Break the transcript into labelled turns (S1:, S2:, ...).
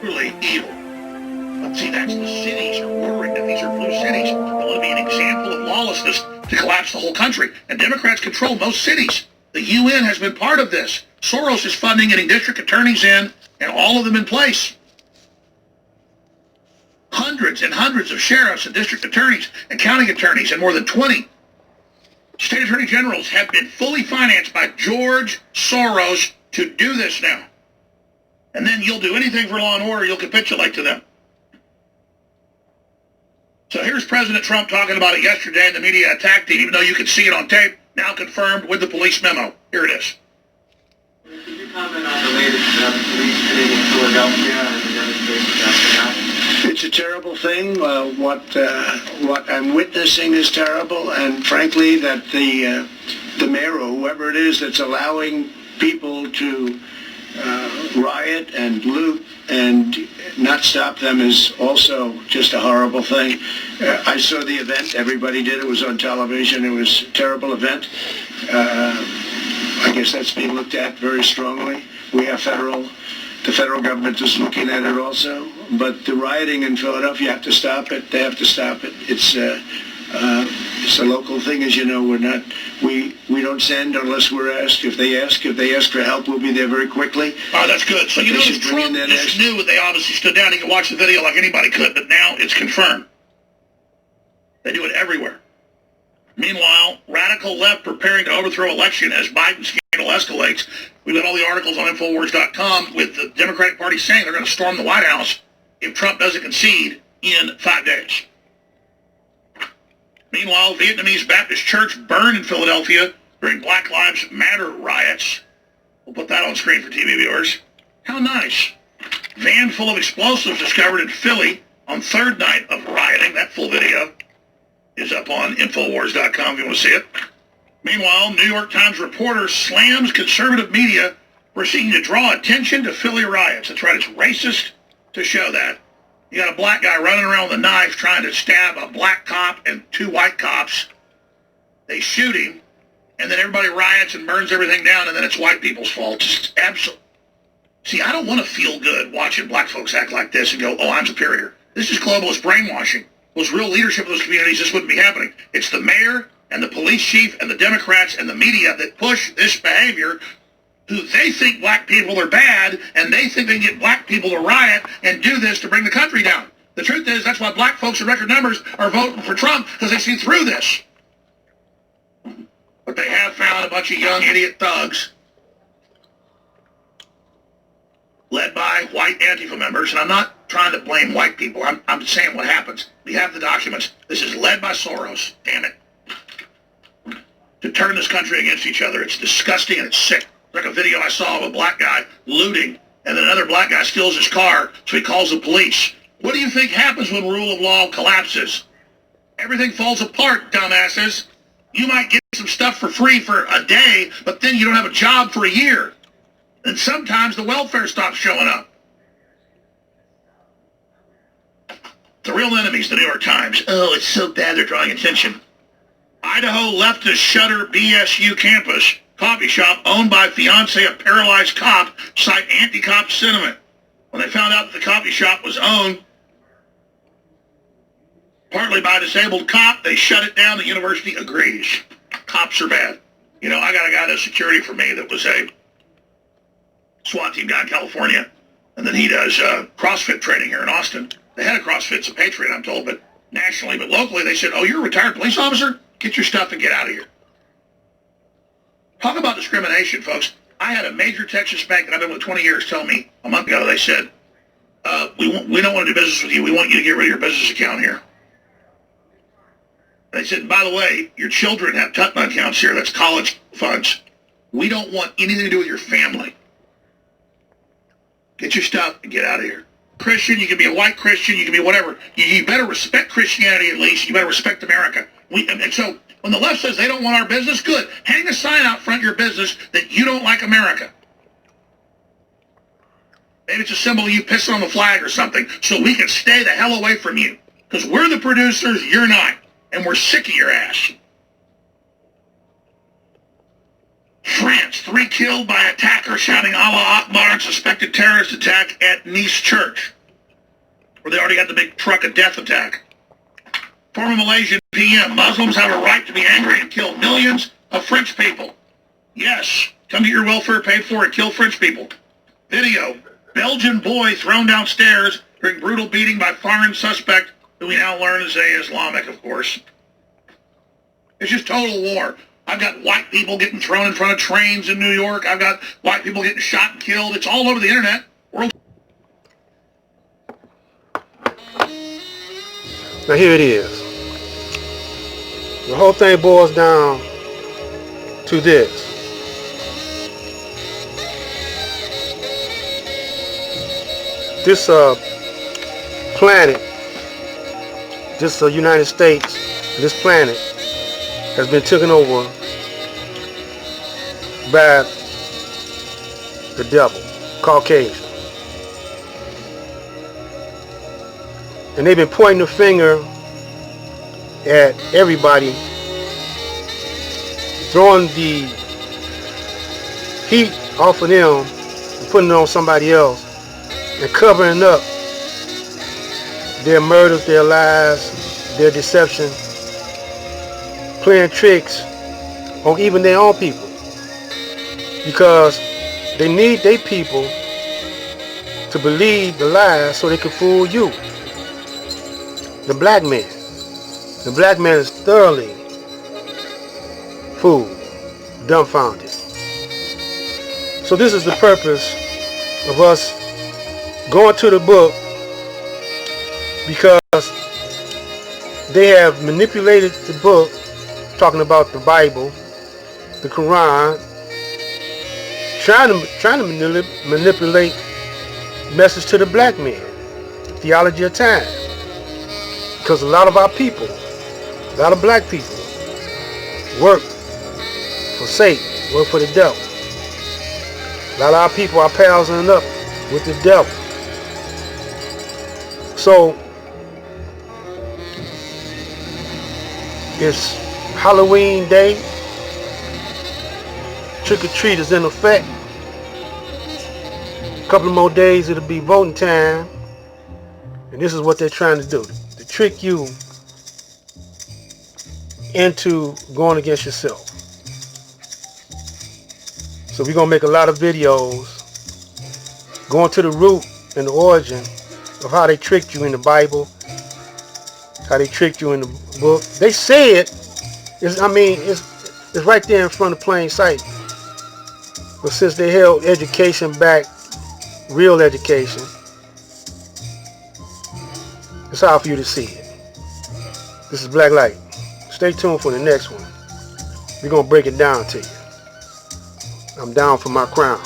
S1: Truly evil. But see, that's the cities are ordering that. These are blue cities that will be an example of lawlessness to collapse the whole country. And Democrats control most cities. The UN has been part of this. Soros is funding, getting district attorneys in, and all of them in place. Hundreds and hundreds of sheriffs and district attorneys and county attorneys and more than 20 state attorney generals have been fully financed by George Soros to do this now. And then you'll do anything for law and order, you'll capitulate to them. So here's President Trump talking about it yesterday, and the media attacked him, even though you could see it on tape, now confirmed with the police memo. Here it is.
S2: Could you comment on the latest police shooting in Philadelphia and the demonstrations after that?
S3: It's a terrible thing. What I'm witnessing is terrible, and frankly, that the mayor or whoever it is that's allowing people to riot and loot and not stop them is also just a horrible thing. I saw the event. Everybody did. It was on television. It was a terrible event. I guess that's being looked at very strongly. We have the federal government is looking at it also. But the rioting in Philadelphia, you have to stop it. They have to stop it. It's a local thing, as you know. We don't send unless we're asked. If they ask for help, we'll be there very quickly.
S1: Oh, that's good. So you notice Trump just knew they obviously stood down. He could watch the video like anybody could, but now it's confirmed. They do it everywhere. Meanwhile, radical left preparing to overthrow election as Biden scandal escalates. We've got all the articles on Infowars.com with the Democratic Party saying they're going to storm the White House if Trump doesn't concede in 5 days. Meanwhile, Vietnamese Baptist Church burned in Philadelphia during Black Lives Matter riots. We'll put that on screen for TV viewers. How nice. Van full of explosives discovered in Philly on third night of rioting. That full video is up on Infowars.com if you want to see it. Meanwhile, New York Times reporter slams conservative media for seeking to draw attention to Philly riots. That's right, it's racist to show that. You got a black guy running around with a knife trying to stab a black cop and 2 white cops. They shoot him, and then everybody riots and burns everything down, and then it's white people's fault. Just absolutely. See, I don't want to feel good watching black folks act like this and go, oh, I'm superior. This is globalist brainwashing. If it was real leadership of those communities, this wouldn't be happening. It's the mayor and the police chief and the Democrats and the media that push this behavior, who they think black people are bad, and they think they can get black people to riot and do this to bring the country down. The truth is, that's why black folks in record numbers are voting for Trump, because they see through this. But they have found a bunch of young idiot thugs led by white Antifa members, and I'm not trying to blame white people. I'm saying what happens. We have the documents. This is led by Soros, damn it, to turn this country against each other. It's disgusting and it's sick. Like a video I saw of a black guy looting, and then another black guy steals his car, so he calls the police. What do you think happens when rule of law collapses? Everything falls apart, dumbasses. You might get some stuff for free for a day, but then you don't have a job for a year. And sometimes the welfare stops showing up. The real enemies, the New York Times. Oh, it's so bad they're drawing attention. Idaho leftist shutter BSU campus. Coffee shop owned by fiancé of paralyzed cop cite anti-cop sentiment. When they found out that the coffee shop was owned partly by a disabled cop, they shut it down. The university agrees. Cops are bad. You know, I got a guy that's security for me that was a SWAT team guy in California, and then he does CrossFit training here in Austin. The head of CrossFit's a patriot, I'm told, but nationally, but locally, they said, oh, you're a retired police officer? Get your stuff and get out of here. Talk about discrimination, folks. I had a major Texas bank that I've been with 20 years tell me a month ago, they said, we don't want to do business with you. We want you to get rid of your business account here. They said, by the way, your children have Tutman accounts here. That's college funds. We don't want anything to do with your family. Get your stuff and get out of here. Christian, you can be a white Christian. You can be whatever. You better respect Christianity at least. You better respect America. And so when the left says they don't want our business, good. Hang a sign out front of your business that you don't like America. Maybe it's a symbol of you pissing on the flag or something so we can stay the hell away from you. Because we're the producers, you're not. And we're sick of your ass. France, 3 killed by attacker shouting Allah Akbar in suspected terrorist attack at Nice church. where they already got the big truck of death attack. Former Malaysian PM, Muslims have a right to be angry and kill millions of French people. Yes, come get your welfare paid for and kill French people. Video, Belgian boy thrown downstairs during brutal beating by foreign suspect, who we now learn is Islamic, of course. It's just total war. I've got white people getting thrown in front of trains in New York. I've got white people getting shot and killed. It's all over the internet.
S4: Now here it is. The whole thing boils down to this. This planet, this United States, this planet has been taken over by the devil, Caucasian. And they've been pointing the finger at everybody, throwing the heat off of them and putting it on somebody else, and covering up their murders, their lies, their deception, playing tricks on even their own people, because they need their people to believe the lies so they can fool you. The black man. The black man is thoroughly fooled, dumbfounded. So this is the purpose of us going to the book, because they have manipulated the book, talking about the Bible, the Quran, trying to manipulate message to the black man, the theology of time. Because a lot of our people, a lot of black people, work for Satan, work for the devil. A lot of our people are palsing up with the devil. So it's Halloween Day. Trick or treat is in effect. A couple of more days it'll be voting time. And this is what they're trying to do. To trick you into going against yourself. So we're going to make a lot of videos going to the root and the origin of how they tricked you in the Bible, how they tricked you in the book. They say it's right there in front of plain sight. But since they held education back, real education, it's hard for you to see it. This is Black Light. Stay tuned for the next one. We're going to break it down to you. I'm down for my crown.